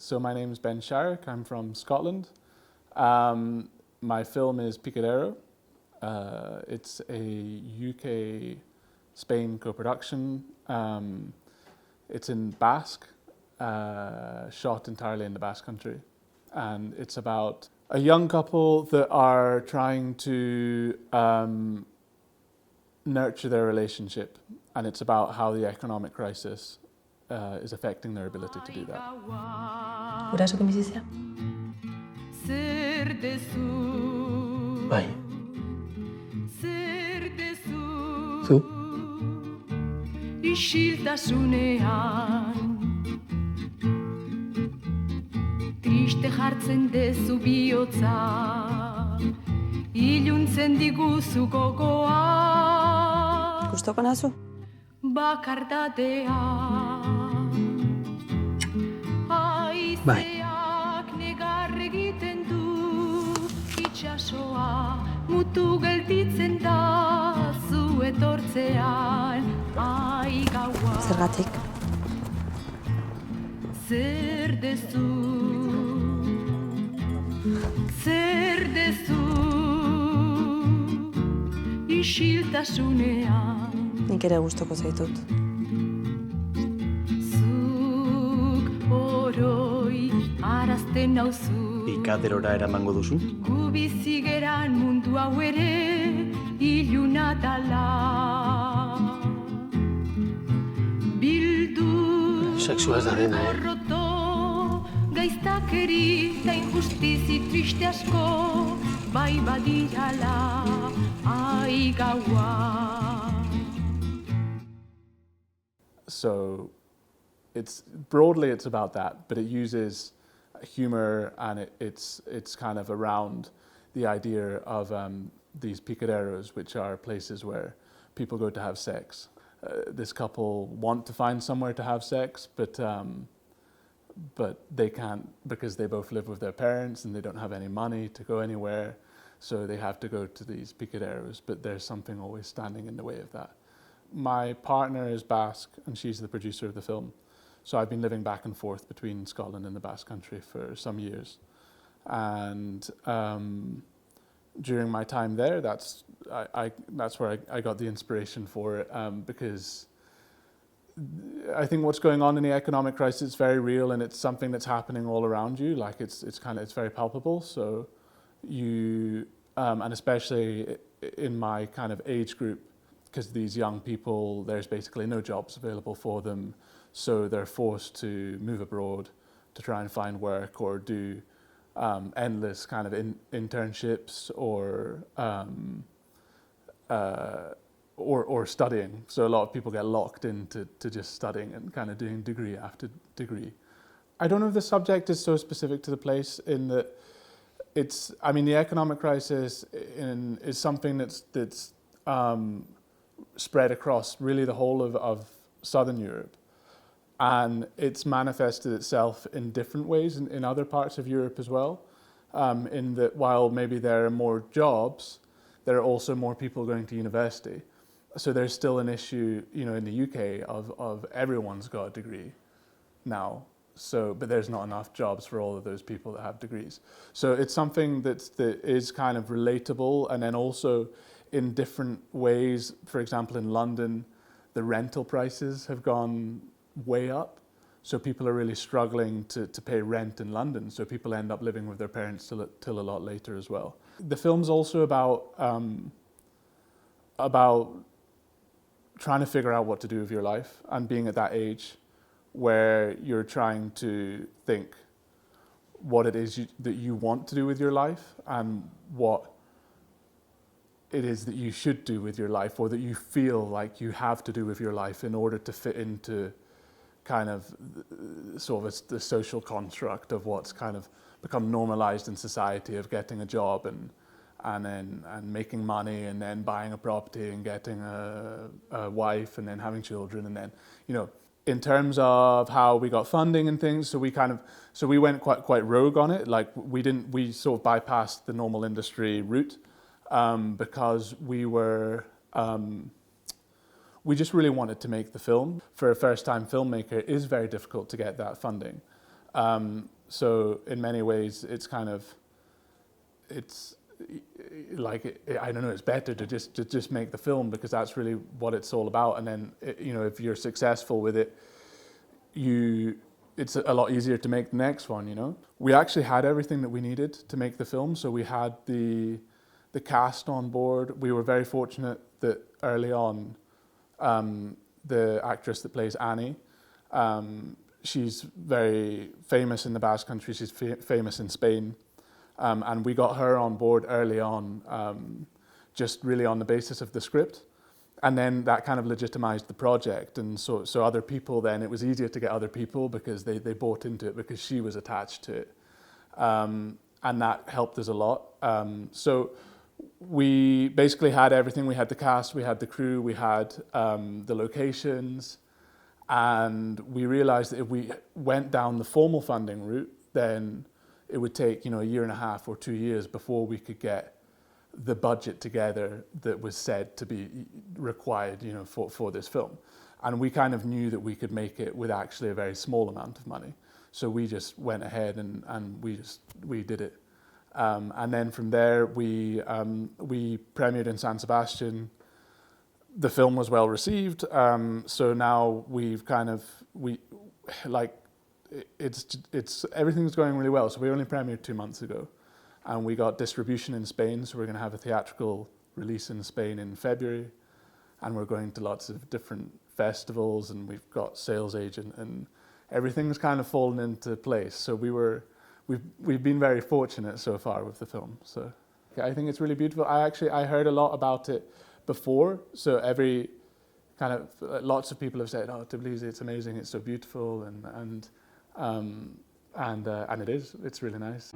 So my name is Ben Sharrock. I'm from Scotland. My film is Picadero. It's a UK-Spain co-production. It's in Basque, shot entirely in the Basque country. And it's about a young couple that are trying to nurture their relationship. And it's about how the economic crisis is affecting their ability to do that. Guraso que bizitza? Bai. Zu? Isiltasunean Triste jartzen dezu bihotza Iluntzen diguzu gogoa Gustoko nazu? Bakardadea Aizeak negar egiten du Itxasoa mutu gelditzen da Zu etortzean ai gaua Zergatik? Zer dezu Zer dezu Isiltasunean Nik ere gustoko zaitut. Zuk oroi arazten nauzu Pikaderora eramango duzu? Gu bizi geran mundu hau ere iluna dala Bildu Sexua ez da dena, Roto gaiztakeri da injustizi triste asko Bai badirala ai gaua So it's broadly it's about that, but it uses humor and it's kind of around the idea of these picaderos, which are places where people go to have sex. This couple want to find somewhere to have sex, but they can't because they both live with their parents and they don't have any money to go anywhere, so they have to go to these picaderos, but there's something always standing in the way of that. My partner is Basque and she's the producer of the film. So I've been living back and forth between Scotland and the Basque country for some years. And during my time there, that's where I got the inspiration for it because I think what's going on in the economic crisis is very real and it's something that's happening all around you. Like it's very palpable. So you, and especially in my kind of age group, because these young people, there's basically no jobs available for them. So they're forced to move abroad to try and find work or do endless kind of internships or studying. So a lot of people get locked into just studying and kind of doing degree after degree. I don't know if the subject is so specific to the place in that the economic crisis is something that's spread across really the whole of Southern Europe. And it's manifested itself in different ways in other parts of Europe as well. In that while maybe there are more jobs, there are also more people going to university. So there's still an issue, in the UK of everyone's got a degree now. But there's not enough jobs for all of those people that have degrees. So it's something that is kind of relatable, and then also in different ways. For example, in London, the rental prices have gone way up. So people are really struggling to pay rent in London. So people end up living with their parents till a lot later as well. The film's also about trying to figure out what to do with your life and being at that age where you're trying to think what it is that you want to do with your life and what it is that you should do with your life, or that you feel like you have to do with your life in order to fit into kind of sort of the social construct of what's kind of become normalized in society of getting a job and making money and then buying a property and getting a wife and then having children and then, in terms of how we got funding and things, so we went quite rogue on it. Like we sort of bypassed the normal industry route because we just really wanted to make the film. For a first-time filmmaker, it is very difficult to get that funding. So in many ways, it's kind of, it's like, I don't know, it's better to just make the film because that's really what it's all about. And then, you know, if you're successful with it, it's a lot easier to make the next one, you know. We actually had everything that we needed to make the film. So we had the cast on board. We were very fortunate that early on, the actress that plays Annie, she's very famous in the Basque Country. She's famous in Spain. And we got her on board early on, just really on the basis of the script. And then that kind of legitimized the project. And so other people then, it was easier to get other people because they bought into it because she was attached to it. And that helped us a lot. So we basically had everything. We had the cast, we had the crew, we had the locations. And we realized that if we went down the formal funding route, then it would take, you know, 1.5 or 2 years before we could get the budget together that was said to be required, you know, for this film. And we kind of knew that we could make it with actually a very small amount of money. So we just went ahead and we did it. And then from there, we premiered in San Sebastian. The film was well received. So now we've kind of, it's everything's going really well. So we only premiered 2 months ago. And we got distribution in Spain, so we're going to have a theatrical release in Spain in February. And we're going to lots of different festivals, and we've got sales agent, and everything's kind of fallen into place. So we've been very fortunate so far with the film. So I think it's really beautiful. I heard a lot about it before. So lots of people have said, "Oh, Tbilisi, it's amazing, it's so beautiful," and it is. It's really nice.